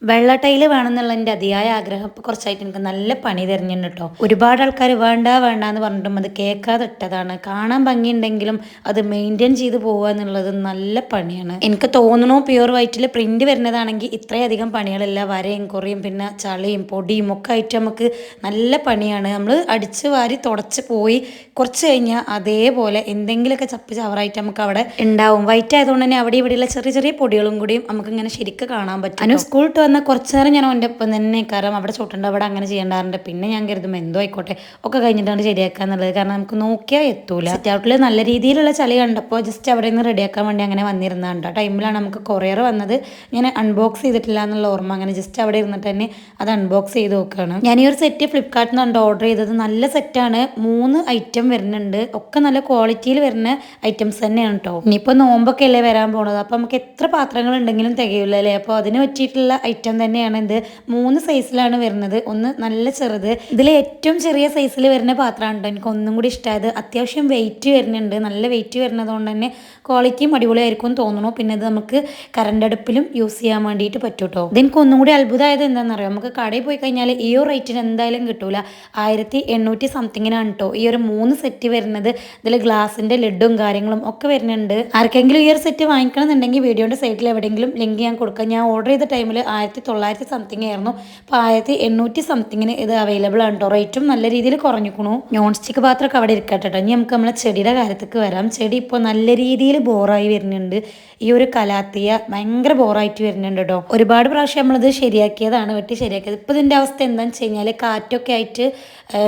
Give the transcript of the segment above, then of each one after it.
വെള്ള ടൈല് വേണമെന്നുള്ള എൻ്റെ അതിയായ ആഗ്രഹം ഇപ്പോൾ കുറച്ചായിട്ട് എനിക്ക് നല്ല പണി തരുന്നുണ്ട് കേട്ടോ. ഒരുപാട് ആൾക്കാർ വേണ്ട വേണ്ട എന്ന് പറഞ്ഞിട്ടും അത് കേൾക്കാതെ ഇട്ടതാണ്. കാണാൻ ഭംഗിയുണ്ടെങ്കിലും അത് മെയിൻറ്റെയിൻ ചെയ്ത് പോവുക എന്നുള്ളത് നല്ല പണിയാണ്. എനിക്ക് തോന്നുന്നു പ്യുവർ വൈറ്റിൽ പ്രിന്റ് വരുന്നതാണെങ്കിൽ ഇത്രയധികം പണികളില്ല. വരയും കുറയും പിന്നെ ചളിയും പൊടിയും ഒക്കെ ആയിട്ട് നമുക്ക് നല്ല പണിയാണ്. നമ്മൾ അടിച്ച് വാരി തുടച്ച് പോയി കുറച്ച് കഴിഞ്ഞാൽ അതേപോലെ എന്തെങ്കിലുമൊക്കെ ചപ്പ് ചവറായിട്ട് നമുക്ക് അവിടെ ഉണ്ടാവും. വൈറ്റ് ആയതുകൊണ്ട് തന്നെ അവിടെ ഇവിടെയുള്ള ചെറിയ ചെറിയ പൊടികളും കൂടിയും നമുക്ക് ഇങ്ങനെ ശരിക്കും കാണാൻ പറ്റും. അനു സ്കൂൾ എന്നാൽ കുറച്ച് നേരം ഞാൻ അവൻ്റെ ഒപ്പം തന്നെ കാരണം അവിടെ ചോട്ടുണ്ട് അവിടെ അങ്ങനെ ചെയ്യേണ്ടാറുണ്ട്. പിന്നെ ഞാൻ കരുതുമ്പോൾ എന്തോ ആയിക്കോട്ടെ ഒക്കെ കഴിഞ്ഞിട്ടാണ് ശരിയാക്കുക എന്നുള്ളത്. കാരണം നമുക്ക് നോക്കിയാൽ എത്തൂല. സിറ്റ് ഔട്ടിൽ നല്ല രീതിയിലുള്ള ചളി കണ്ടപ്പോൾ ജസ്റ്റ് അവിടെ നിന്ന് റെഡിയാക്കാൻ വേണ്ടി അങ്ങനെ വന്നിരുന്നതാണ്. ആ ടൈമിലാണ് നമുക്ക് കൊറിയർ വന്നത്. ഞാൻ അൺബോക്സ് ചെയ്തിട്ടില്ല എന്നുള്ള ഓർമ്മ. അങ്ങനെ ജസ്റ്റ് അവിടെ ഇരുന്നിട്ട് തന്നെ അത് അൺബോക്സ് ചെയ്ത് നോക്കുകയാണ്. ഞാൻ ഈ ഒരു സെറ്റ് ഫ്ലിപ്കാർട്ടിൽ നിന്നാണ് ഓർഡർ ചെയ്തത്. നല്ല സെറ്റാണ്. 3 ഐറ്റം വരുന്നുണ്ട്. ഒക്കെ നല്ല ക്വാളിറ്റിയിൽ വരുന്ന ഐറ്റംസ് തന്നെയാണ് കേട്ടോ. ഇനിയിപ്പോൾ നോമ്പൊക്കെ അല്ലേ വരാൻ പോണത്. അപ്പോൾ നമുക്ക് എത്ര പാത്രങ്ങൾ ഉണ്ടെങ്കിലും തികയില്ല അല്ലേ. അപ്പോൾ അതിന് പറ്റിയിട്ടുള്ള ഐറ്റം തന്നെയാണ് ഇത്. 3 സൈസിലാണ് വരുന്നത്. ഒന്ന് നല്ല ചെറുത്, ഇതിൽ ഏറ്റവും ചെറിയ സൈസിൽ വരുന്ന പാത്രമാണ് എനിക്ക് ഒന്നും കൂടി ഇഷ്ടമായത്. അത്യാവശ്യം വെയിറ്റ് വരുന്നുണ്ട്. നല്ല വെയിറ്റ് വരുന്നത് കൊണ്ട് തന്നെ ക്വാളിറ്റിയും അടിപൊളിയായിരിക്കും തോന്നുന്നു. പിന്നെ ഇത് നമുക്ക് കറണ്ട് അടുപ്പിലും യൂസ് ചെയ്യാൻ വേണ്ടിയിട്ട് പറ്റും കേട്ടോ. ഇതെനിക്ക് ഒന്നും കൂടി അത്ഭുതമായത് എന്താണെന്നറിയാം, നമുക്ക് കടയിൽ പോയി കഴിഞ്ഞാൽ ഈ ഒരു റേറ്റിന് എന്തായാലും കിട്ടൂല. 1800 സംതിങ്ങിനാണ് കേട്ടോ ഈ ഒരു 3 സെറ്റ് വരുന്നത്. ഇതിൽ ഗ്ലാസിൻ്റെ ലിഡും കാര്യങ്ങളും ഒക്കെ വരുന്നുണ്ട്. ആർക്കെങ്കിലും ഈ ഒരു സെറ്റ് വാങ്ങിക്കണം എന്നുണ്ടെങ്കിൽ വീഡിയോൻ്റെ സൈഡിൽ എവിടെയെങ്കിലും ലിങ്ക് ഞാൻ കൊടുക്കാം. ഞാൻ ഓർഡർ ചെയ്ത ടൈമിൽ 1900 സംതിങ് ആയിരുന്നു. അപ്പോൾ 1800 സംതിങ്ങിന് ഇത് അവൈലബിൾ ആണ് കേട്ടോ. റേറ്റും നല്ല രീതിയിൽ കുറഞ്ഞിക്കണു. നോൺ സ്റ്റിക്ക് പാത്രമൊക്കെ അവിടെ ഇരിക്കട്ടെ. ഇനി നമുക്ക് നമ്മളെ ചെടിയുടെ കാര്യത്തേക്ക് വരാം. ചെടി ഇപ്പോൾ നല്ല രീതിയിൽ ബോറായി വരുന്നുണ്ട്. ഈ ഒരു കലാത്തിയ ഭയങ്കര ബോറായിട്ട് വരുന്നുണ്ട് കേട്ടോ. ഒരുപാട് പ്രാവശ്യം നമ്മളിത് ശരിയാക്കിയതാണ്, വെട്ടി ശരിയാക്കിയത്. ഇപ്പോൾ ഇതിൻ്റെ അവസ്ഥ എന്താണെന്ന് വെച്ച് കഴിഞ്ഞാൽ കാറ്റൊക്കെ ആയിട്ട്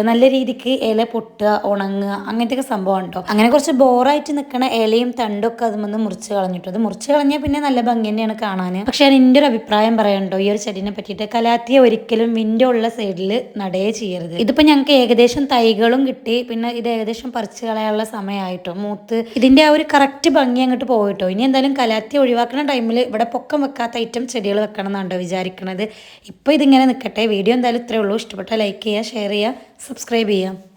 നല്ല രീതിക്ക് ഇല പൊട്ടുക, ഉണങ്ങുക, അങ്ങനത്തെയൊക്കെ സംഭവമാണ് കേട്ടോ. അങ്ങനെ കുറച്ച് ബോറായിട്ട് നിൽക്കണ ഇലയും തണ്ടൊക്കെ അതുമൊന്ന് മുറിച്ച് കളഞ്ഞിട്ടോ. അത് മുറിച്ച് കളഞ്ഞാൽ പിന്നെ നല്ല ഭംഗി തന്നെയാണ് കാണാൻ. പക്ഷേ ഞാൻ എൻ്റെ ഒരു അഭിപ്രായം പറയണ്ടോ ഈ ഒരു ചെടീനെ പറ്റിയിട്ട്. കലാത്തിയ ഒരിക്കലും വിൻഡോ ഉള്ള സൈഡിൽ നടയേ ചെയ്യരുത്. ഇതിപ്പോൾ ഞങ്ങൾക്ക് ഏകദേശം തൈകളും കിട്ടി. പിന്നെ ഇത് ഏകദേശം പറിച്ച് കളയാനുള്ള സമയമായിട്ടോ. മൂത്ത് ഇതിൻ്റെ ആ ഒരു കറക്റ്റ് ഭംഗി അങ്ങോട്ട് പോയിട്ടോ. ഇനി എന്തായാലും കലാത്തിയ ഒഴിവാക്കുന്ന ടൈമിൽ ഇവിടെ പൊക്കം വെക്കാത്ത ഐറ്റം ചെടികൾ വെക്കണം എന്നാണ്ടോ വിചാരിക്കണത്. ഇപ്പോൾ ഇതിങ്ങനെ നിൽക്കട്ടെ. വീഡിയോ എന്തായാലും ഇത്രയേ ഉള്ളൂ. ഇഷ്ടപ്പെട്ടാൽ ലൈക്ക് ചെയ്യുക, ഷെയർ ചെയ്യുക, സബ്സ്ക്രൈബ് ചെയ്യുക.